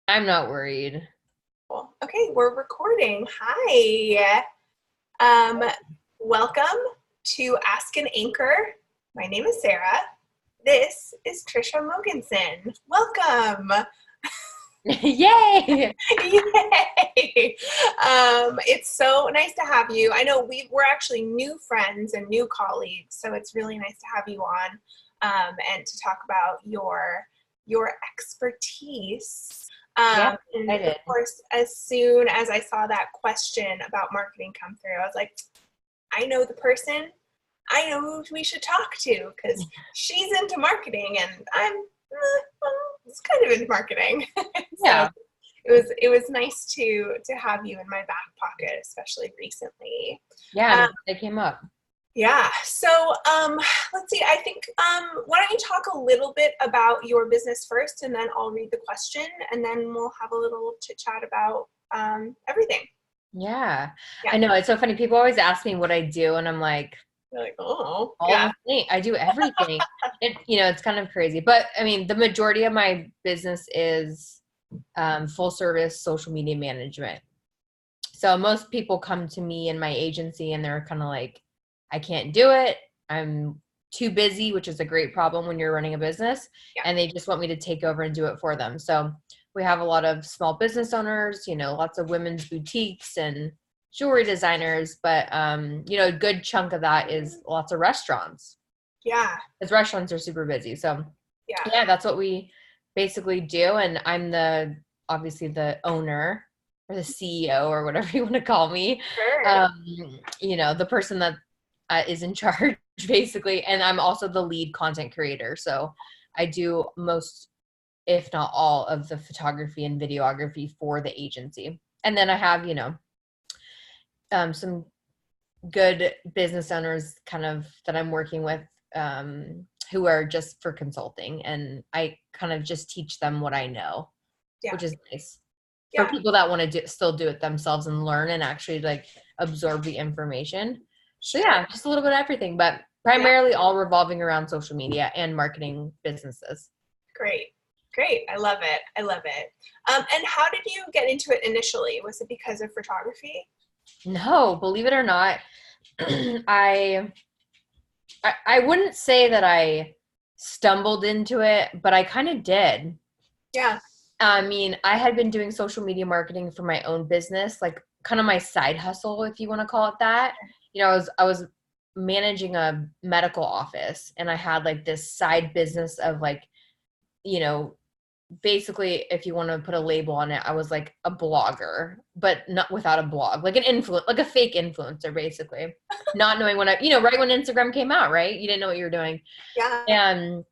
I'm not worried. Cool. Okay, we're recording. Hi. Um, Welcome to Ask an Anchor. My name is Sarah. This is Tricia Mogensen. Welcome. Yay! Yay. It's so nice to have you. I know we're actually new friends and new colleagues, so it's really nice to have you on and to talk about your expertise. Yeah, And I of did. course, as soon as I saw that question about marketing come through, I was like, I know the person. I know who we should talk to because she's into marketing and I'm it's kind of into marketing. So Yeah, it was nice to have you in my back pocket, especially recently. yeah, Um, they came up. yeah. So let's see. I think why don't you talk a little bit about your business first, and then I'll read the question, and then we'll have a little chit chat about everything. Yeah, Yeah. I know. It's so funny. People always ask me what I do, and I'm like, You're like, oh, all yeah, the thing. I do everything. It's kind of crazy. But I mean, the majority of my business is full service social media management. So most people come to me in my agency and they're kind of like, I can't do it. I'm too busy, which is a great problem when you're running a business. yeah, And they just want me to take over and do it for them. So we have a lot of small business owners, lots of women's boutiques and jewelry designers. But, a good chunk of that is lots of restaurants yeah, because restaurants are super busy. So yeah. yeah, that's what we basically do. And I'm obviously the owner or the CEO or whatever you want to call me. Sure. Um, the person that is in charge basically. And I'm also the lead content creator. So I do most, if not all, of the photography and videography for the agency. And then I have, some good business owners kind of that I'm working with who are just for consulting, and I kind of just teach them what I know, Yeah, which is nice for yeah, people that want to still do it themselves and learn and actually like absorb the information. So sure. yeah, just a little bit of everything, but Yeah, primarily all revolving around social media and marketing businesses. great. Great. I love it. I love it. And how did you get into it initially? Was it because of photography? No, believe it or not, I I wouldn't say that I stumbled into it, but I kind of did. Yeah. I mean, I had been doing social media marketing for my own business, like kind of my side hustle, if you want to call it that. I was managing a medical office and I had like this side business of like, you know, basically if you want to put a label on it, I was like a blogger, but not without a blog, like an influence, like a fake influencer, basically. Not knowing right when Instagram came out, right? You didn't know what you were doing. Yeah.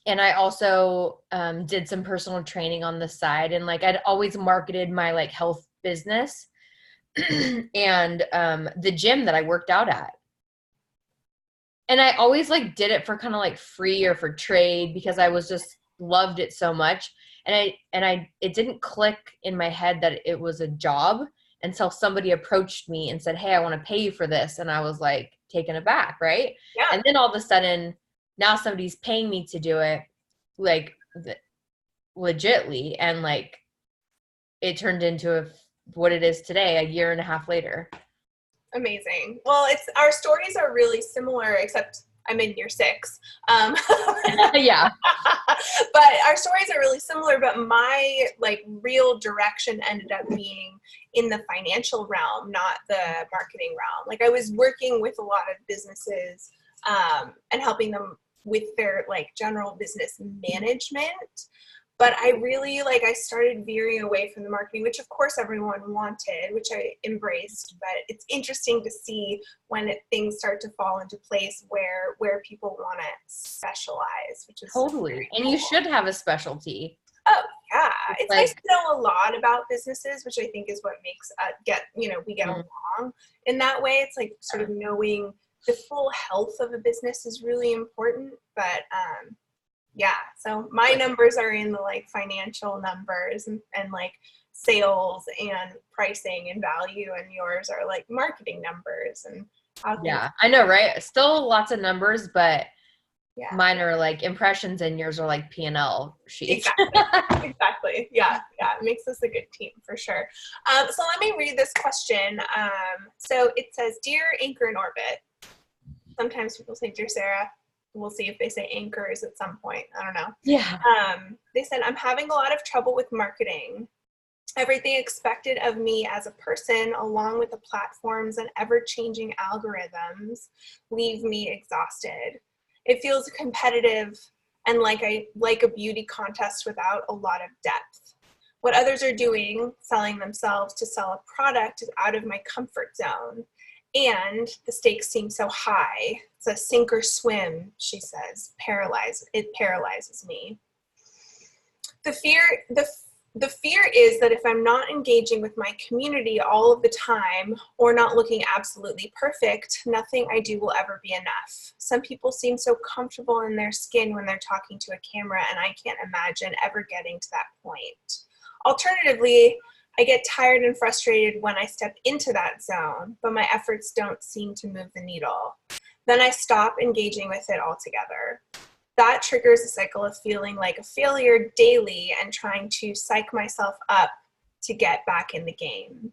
And I also did some personal training on the side, and like I'd always marketed my like health business and the gym that I worked out at. And I always like did it for kind of like free or for trade because I was just loved it so much. And I it didn't click in my head that it was a job until somebody approached me and said, "Hey, I want to pay you for this." And I was like taken aback, right? Yeah. And then all of a sudden now somebody's paying me to do it like legitly, and like it turned into what it is today, a year and a half later. Amazing. Well, it's our stories are really similar, except I'm in year six. Yeah. But our stories are really similar, but my like real direction ended up being in the financial realm, not the marketing realm. Like I was working with a lot of businesses and helping them with their like general business management. But I really like I started veering away from the marketing, which of course everyone wanted, which I embraced. But it's interesting to see when things start to fall into place where people want to specialize, which is Totally. very And you cool. should have a specialty. Oh yeah, It's it's nice like to know a lot about businesses, which I think is what makes we get mm, along in that way. It's like sort of knowing the full health of a business is really important, but yeah, so my numbers are in the like financial numbers and like sales and pricing and value, and yours are like marketing numbers and how things. yeah, I know, right? Still lots of numbers, but Yeah. Mine are like impressions and yours are like P&L sheets. Exactly. Exactly. Yeah. Yeah. It makes us a good team for sure. So let me read this question. So it says, Dear Anchor in Orbit. Sometimes people say, Dear Sarah. We'll see if they say anchors at some point. I don't know. Yeah. They said, I'm having a lot of trouble with marketing. Everything expected of me as a person, along with the platforms and ever-changing algorithms, leave me exhausted. It feels competitive and like a beauty contest without a lot of depth. What others are doing, selling themselves to sell a product, is out of my comfort zone. And the stakes seem so high. It's a sink or swim, she says. It paralyzes me. The fear is that if I'm not engaging with my community all of the time or not looking absolutely perfect, nothing I do will ever be enough. Some people seem so comfortable in their skin when they're talking to a camera, and I can't imagine ever getting to that point. Alternatively, I get tired and frustrated when I step into that zone, but my efforts don't seem to move the needle. Then I stop engaging with it altogether. That triggers a cycle of feeling like a failure daily and trying to psych myself up to get back in the game.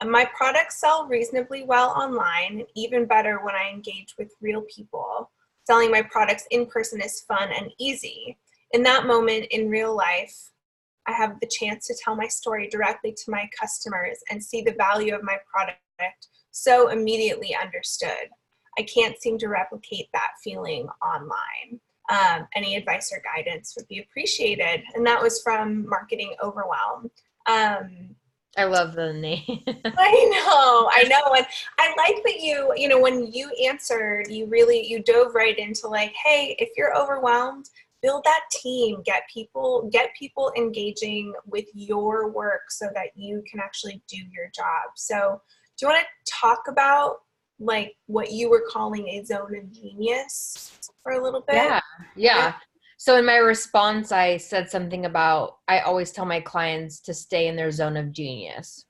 My products sell reasonably well online, and even better when I engage with real people. Selling my products in person is fun and easy. In that moment in real life, I have the chance to tell my story directly to my customers and see the value of my product so immediately understood. I can't seem to replicate that feeling online. Any advice or guidance would be appreciated. And that was from Marketing Overwhelm. I love the name. I know. And I like that when you answered, you dove right into like, hey, if you're overwhelmed, build that team, get people engaging with your work so that you can actually do your job. So do you want to talk about like what you were calling a zone of genius for a little bit? Yeah. So in my response, I said something about, I always tell my clients to stay in their zone of genius.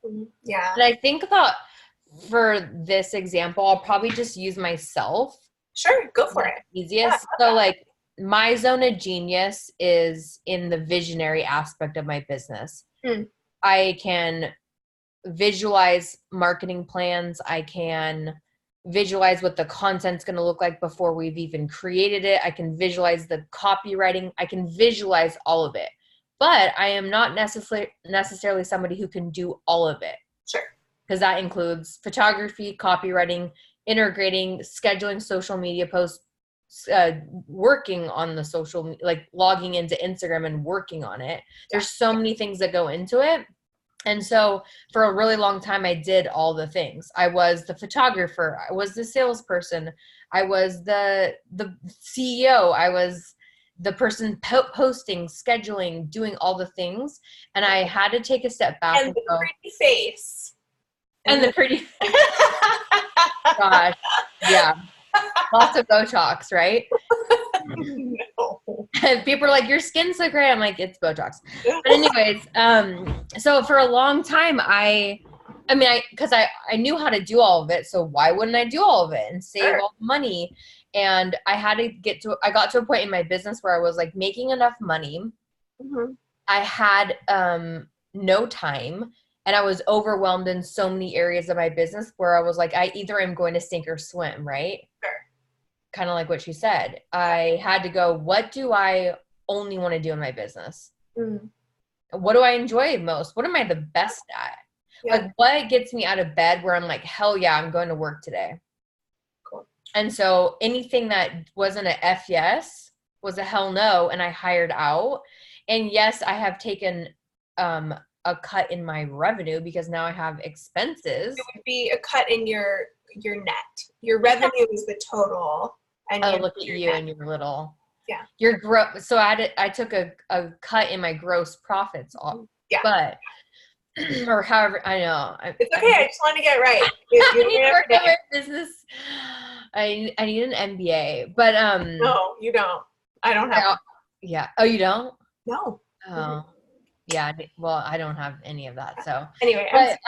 Yeah. And I think about, for this example, I'll probably just use myself. Sure, go for it. Easiest. So like my zone of genius is in the visionary aspect of my business. I can visualize marketing plans. I can visualize what the content's going to look like before we've even created it. I can visualize the copywriting. I can visualize all of it. But I am not necessarily somebody who can do all of it. Sure. Because that includes photography, copywriting, integrating, scheduling social media posts, working on the social, like logging into Instagram and working on it. There's so many things that go into it. And so for a really long time, I did all the things. I was the photographer. I was the salesperson. I was the CEO. I was the person posting, scheduling, doing all the things. And I had to take a step back and the pretty face. And the pretty gosh, yeah. Lots of Botox, right? No. And people are like, your skin's so great. I'm like, it's Botox. But anyways, so for a long time, I knew how to do all of it. So why wouldn't I do all of it and save all the money? And I got to a point in my business where I was like making enough money. Mm-hmm. I had no time. And I was overwhelmed in so many areas of my business where I was like, I either am going to sink or swim, right? Sure. Kind of like what she said. I had to go, what do I only want to do in my business? What do I enjoy most? What am I the best at? Yeah. Like what gets me out of bed where I'm like, hell yeah, I'm going to work today. Cool. And so anything that wasn't a F yes was a hell no. And I hired out. And yes, I have taken, a cut in my revenue because now I have expenses. It would be a cut in your net. Your revenue is the total. And look at you net. And your little. Yeah. Your so I took a cut in my gross profits. Yeah. But or however, I know. It's okay. I just want to get it right. I need to work on my business. I need an MBA, but no, you don't. I don't have. Yeah. Oh, you don't? No. Oh. Mm-hmm. Yeah, well, I don't have any of that. So anyway, but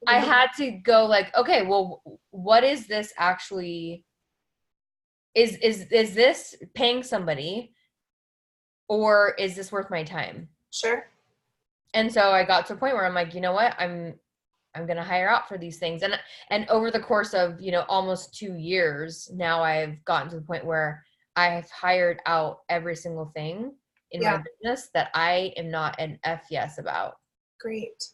I had to go like, okay, well, what is this actually? is this paying somebody, or is this worth my time? Sure. And so I got to a point where I'm like, you know what? I'm going to hire out for these things. And over the course of, almost 2 years, now I've gotten to the point where I've hired out every single thing in my Yeah. business that I am not an F yes about. Great.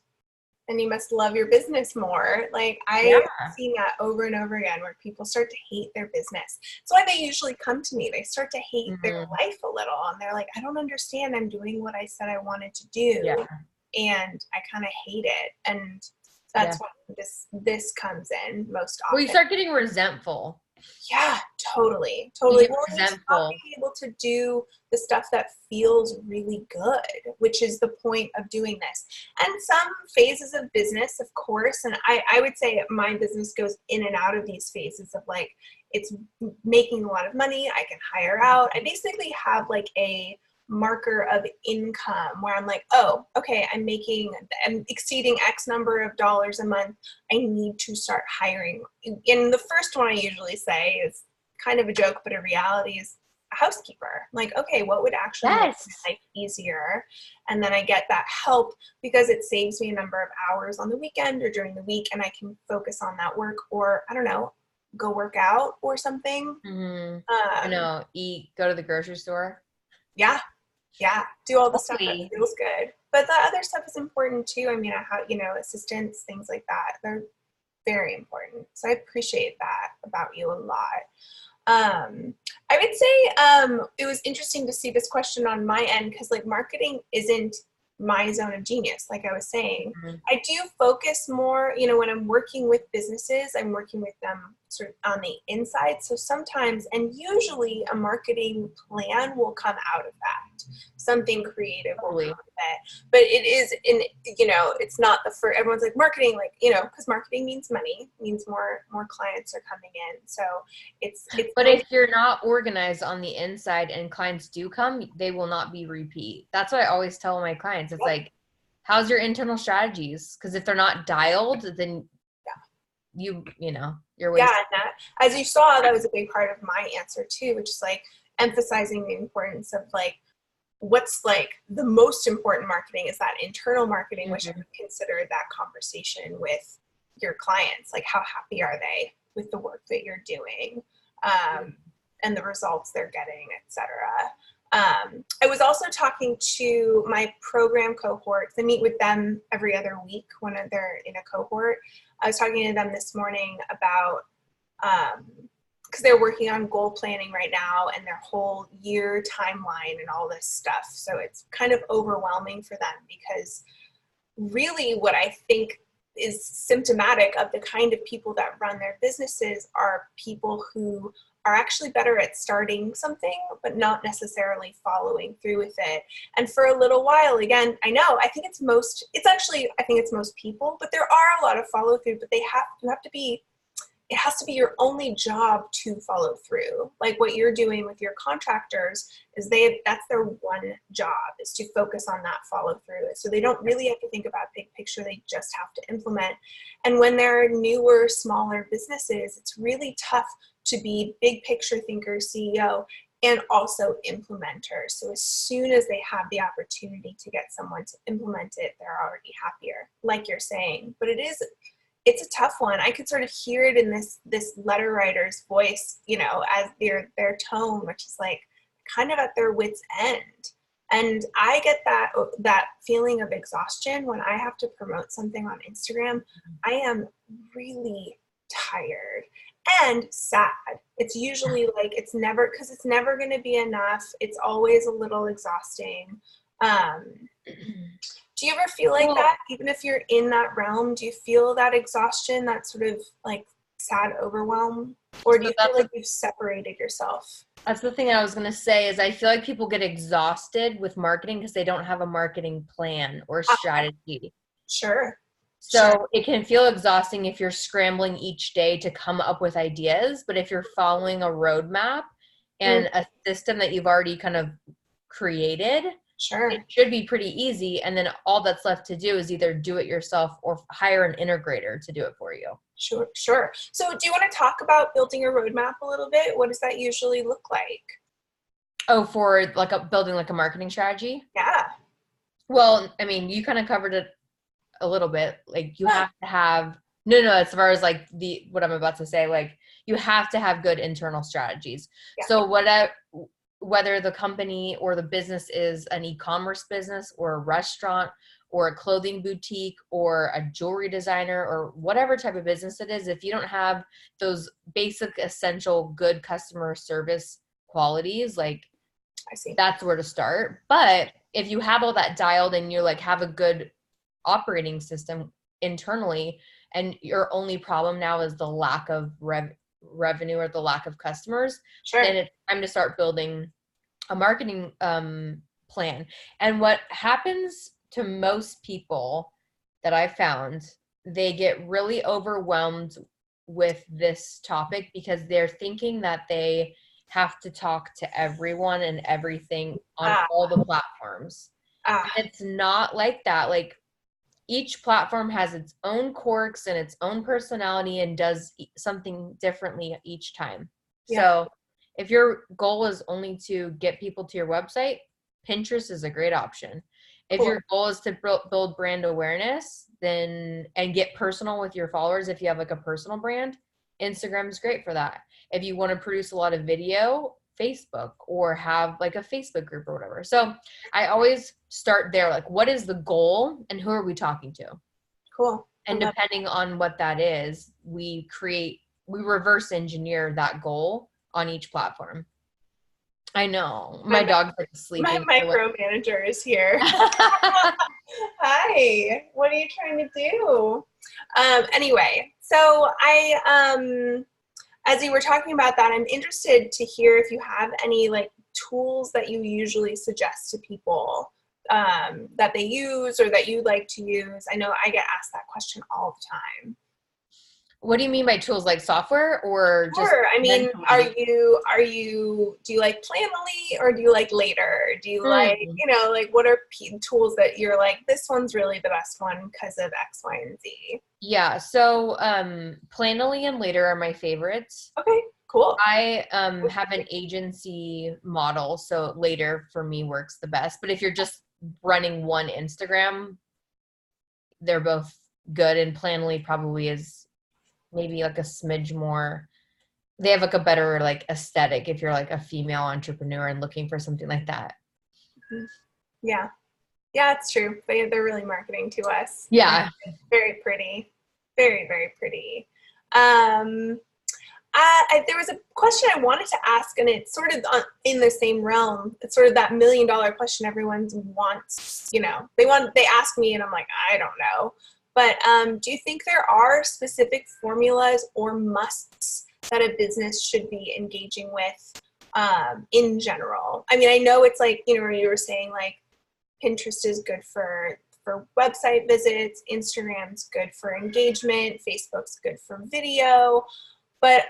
And you must love your business more. Like Yeah. I've seen that over and over again where people start to hate their business. That's why they usually come to me. They start to hate their life a little, and they're like, I don't understand. I'm doing what I said I wanted to do. Yeah. And I kind of hate it. And that's when this comes in most often. Well, you start getting resentful. Yeah, totally. Well, you resentful. stop being able to do the stuff that feels really good, which is the point of doing this. And some phases of business, of course, and I would say my business goes in and out of these phases of like, it's making a lot of money, I can hire out. I basically have like a marker of income where I'm like, oh, okay, I'm exceeding X number of dollars a month. I need to start hiring. And the first one I usually say is kind of a joke, but a reality is a housekeeper. Like, okay, what would actually make my life easier? And then I get that help because it saves me a number of hours on the weekend or during the week, and I can focus on that work, or I don't know, go work out or something. Go to the grocery store. Yeah, do all the stuff that feels good. But the other stuff is important too. I mean, I have, assistants, things like that. They're very important. So I appreciate that about you a lot. I would say it was interesting to see this question on my end because like marketing isn't my zone of genius. Like I was saying, I do focus more, when I'm working with businesses, I'm working with them sort of on the inside. So sometimes, and usually a marketing plan will come out of that. Something creative will come out of that. But it is it's not everyone's like marketing, like, because marketing means money, means more clients are coming in. So it's but if you're not organized on the inside and clients do come, they will not be repeat. That's what I always tell my clients. It's like, how's your internal strategies? Because if they're not dialed, then you're wasting. And that, as you saw, that was a big part of my answer too, which is like emphasizing the importance of like what's like the most important marketing is that internal marketing, which I would consider that conversation with your clients. Like, how happy are they with the work that you're doing, and the results they're getting, etc. I was also talking to my program cohorts. I meet with them every other week when they're in a cohort. I was talking to them this morning about, because they're working on goal planning right now and their whole year timeline and all this stuff. So it's kind of overwhelming for them because really what I think is symptomatic of the kind of people that run their businesses are people who are actually better at starting something, but not necessarily following through with it. And for a little while, again, I think it's most people, but there are a lot of follow through, but it has to be your only job to follow through. Like what you're doing with your contractors is that's their one job, is to focus on that follow through. So they don't really have to think about big picture. They just have to implement. And when they're newer, smaller businesses, it's really tough to be big picture thinker, CEO, and also implementer. So as soon as they have the opportunity to get someone to implement it, they're already happier, like you're saying. But it's a tough one. I could sort of hear it in this letter writer's voice, as their tone, which is like kind of at their wit's end. And I get that feeling of exhaustion when I have to promote something on Instagram. I am really tired and sad. It's usually like it's never going to be enough. It's always a little exhausting. Do you ever feel like that? Even if you're in that realm, do you feel that exhaustion, that sort of like sad overwhelm? Or do you feel like you've separated yourself? That's the thing I was going to say is I feel like people get exhausted with marketing because they don't have a marketing plan or strategy. Sure. So it can feel exhausting if you're scrambling each day to come up with ideas. But if you're following a roadmap and a system that you've already kind of created, Sure. It should be pretty easy. And then all that's left to do is either do it yourself or hire an integrator to do it for you. Sure, sure. So do you want to talk about building a roadmap a little bit? What does that usually look like? Oh, for like building like a marketing strategy? Yeah. Well, I mean, you kind of covered it a little bit. Like you Huh. have to have, no, as far as like what I'm about to say, like you have to have good internal strategies. Yeah. So whether the company or the business is an e-commerce business or a restaurant or a clothing boutique or a jewelry designer or whatever type of business it is, if you don't have those basic, essential, good customer service qualities, like I see. that's where to start. But if you have all that dialed and you like have a good operating system internally and your only problem now is the lack of revenue or the lack of customers, Sure. then it's time to start building a marketing plan. And what happens to most people that I found, they get really overwhelmed with this topic because they're thinking that they have to talk to everyone and everything on all the platforms. And it's not like that. Like each platform has its own quirks and its own personality and does something differently each time. Yeah. So if your goal is only to get people to your website, Pinterest is a great option. If Cool. your goal is to build brand awareness, then and get personal with your followers, if you have like a personal brand, Instagram is great for that. If you want to produce a lot of video, Facebook, or have like a Facebook group or whatever. So I always start there, like what is the goal and who are we talking to? Cool. And depending on what that is, we reverse engineer that goal on each platform. I know. My dog's like sleeping. My micromanager is here. Hi. What are you trying to do? Anyway, so as you were talking about that, I'm interested to hear if you have any like tools that you usually suggest to people that they use or that you like to use. I know I get asked that question all the time. What do you mean by tools, like software or just? Sure. I mean, do you like Planoly or do you like Later? Do you like, like what are tools that you're like, this one's really the best one because of X, Y, and Z? Yeah. So Planoly and Later are my favorites. Okay, cool. I have an agency model, so Later for me works the best. But if you're just running one Instagram, they're both good, and Planoly probably is maybe like a smidge more, they have like a better like aesthetic if you're like a female entrepreneur and looking for something like that. Yeah, it's true. They're really marketing to us. Yeah. Very pretty. Very, very pretty. There was a question I wanted to ask, and it's sort of in the same realm. It's sort of that $1 million question everyone wants, they ask me and I'm like, I don't know. But do you think there are specific formulas or musts that a business should be engaging with in general? I mean, I know it's like, you were saying like Pinterest is good for website visits, Instagram's good for engagement, Facebook's good for video. But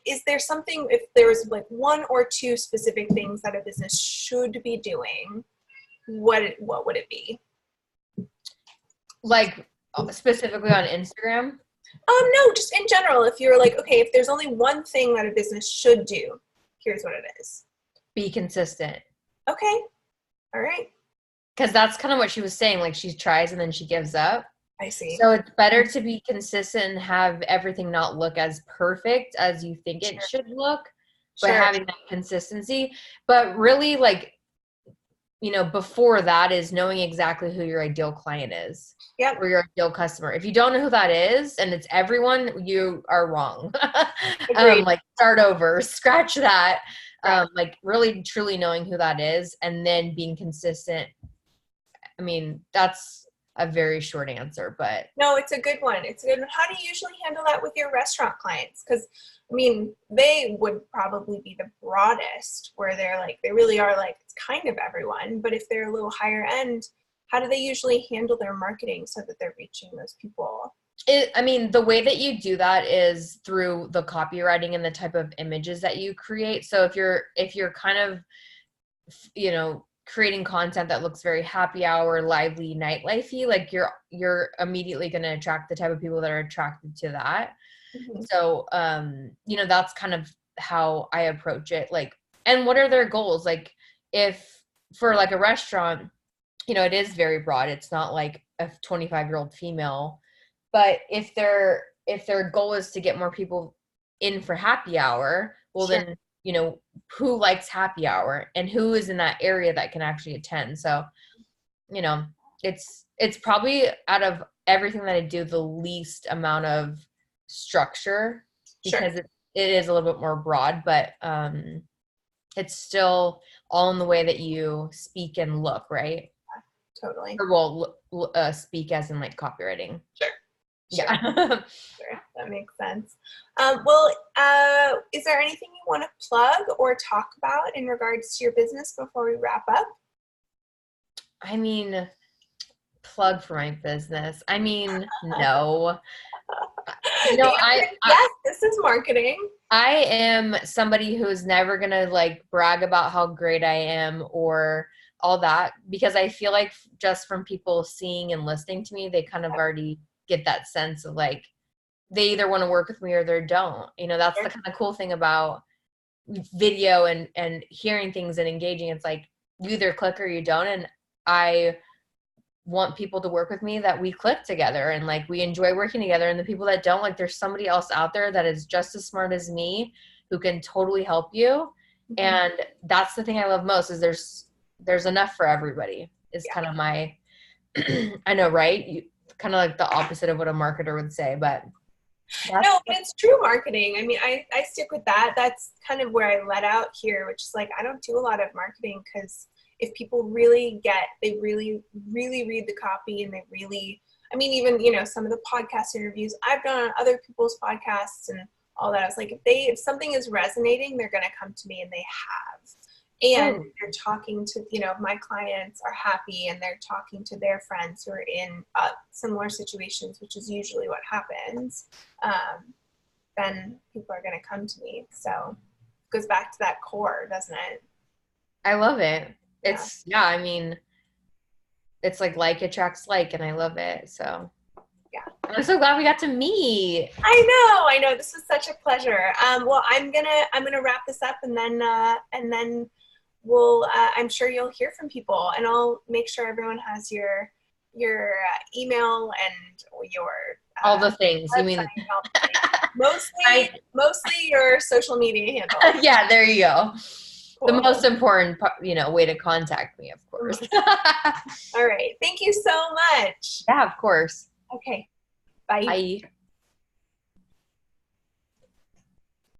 is there something, if there was like one or two specific things that a business should be doing, what would it be? Like specifically on Instagram? No, just in general. If you're like, okay, if there's only one thing that a business should do, here's what it is. Be consistent. Okay. All right. Because that's kind of what she was saying. Like she tries and then she gives up. I see. So it's better to be consistent and have everything not look as perfect as you think it should look, but having that consistency. But really, like, before that is knowing exactly who your ideal client is. Yep. Or your ideal customer. If you don't know who that is and it's everyone, you are wrong. Like start over, scratch that. Like really truly knowing who that is and then being consistent. I mean, that's a very short answer, but no, it's a good one. How do you usually handle that with your restaurant clients? Because I mean, they would probably be the broadest where they're like, they really are like, it's kind of everyone, but if they're a little higher end, how do they usually handle their marketing so that they're reaching those people? The way that you do that is through the copywriting and the type of images that you create. So if you're kind of, creating content that looks very happy hour, lively, nightlifey, like you're immediately going to attract the type of people that are attracted to that. Mhm. So, you know, that's kind of how I approach it. Like, and what are their goals? Like, if for like a restaurant, you know, it is very broad. It's not like a 25-year-old female, but if their goal is to get more people in for happy hour, well Sure. then, you know, who likes happy hour and who is in that area that can actually attend. So, you know, it's probably out of everything that I do the least amount of structure Sure. because it is a little bit more broad, but it's still all in the way that you speak and look, right? Totally. Or well, speak as in like copywriting. Sure. Sure. Yeah. Sure. That makes sense. Is there anything you want to plug or talk about in regards to your business before we wrap up? I mean, plug for my business. I mean, no. You know, Yes, this is marketing. I am somebody who's never gonna like brag about how great I am or all that because I feel like just from people seeing and listening to me, they kind of already get that sense of like they either want to work with me or they don't. You know, that's the kind of cool thing about video and hearing things and engaging. It's like you either click or you don't. And I want people to work with me that we click together and like we enjoy working together, and the people that don't, like there's somebody else out there that is just as smart as me who can totally help you. And that's the thing I love most is there's enough for everybody is kind of my I know, right? Kind of like the opposite of what a marketer would say, but No, but it's true marketing. I mean, I stick with that. That's kind of where I let out here, which is like, I don't do a lot of marketing because if people really they really, really read the copy and they really, I mean, even, you know, some of the podcast interviews I've done on other people's podcasts and all that. I was like, if something is resonating, they're going to come to me, and they have. And they're talking to, you know, my clients are happy and they're talking to their friends who are in similar situations, which is usually what happens. Then people are going to come to me. So it goes back to that core, doesn't it? I love it. It's I mean, it's like attracts like, and I love it. So yeah, I'm so glad we got to meet. I know. This was such a pleasure. Well, I'm gonna wrap this up, and then we'll. I'm sure you'll hear from people, and I'll make sure everyone has your email and your All the things. You mean mostly your social media handle. Yeah, there you go. Cool. The most important, you know, way to contact me, of course. All right. Thank you so much. Yeah, of course. Okay. Bye. Bye.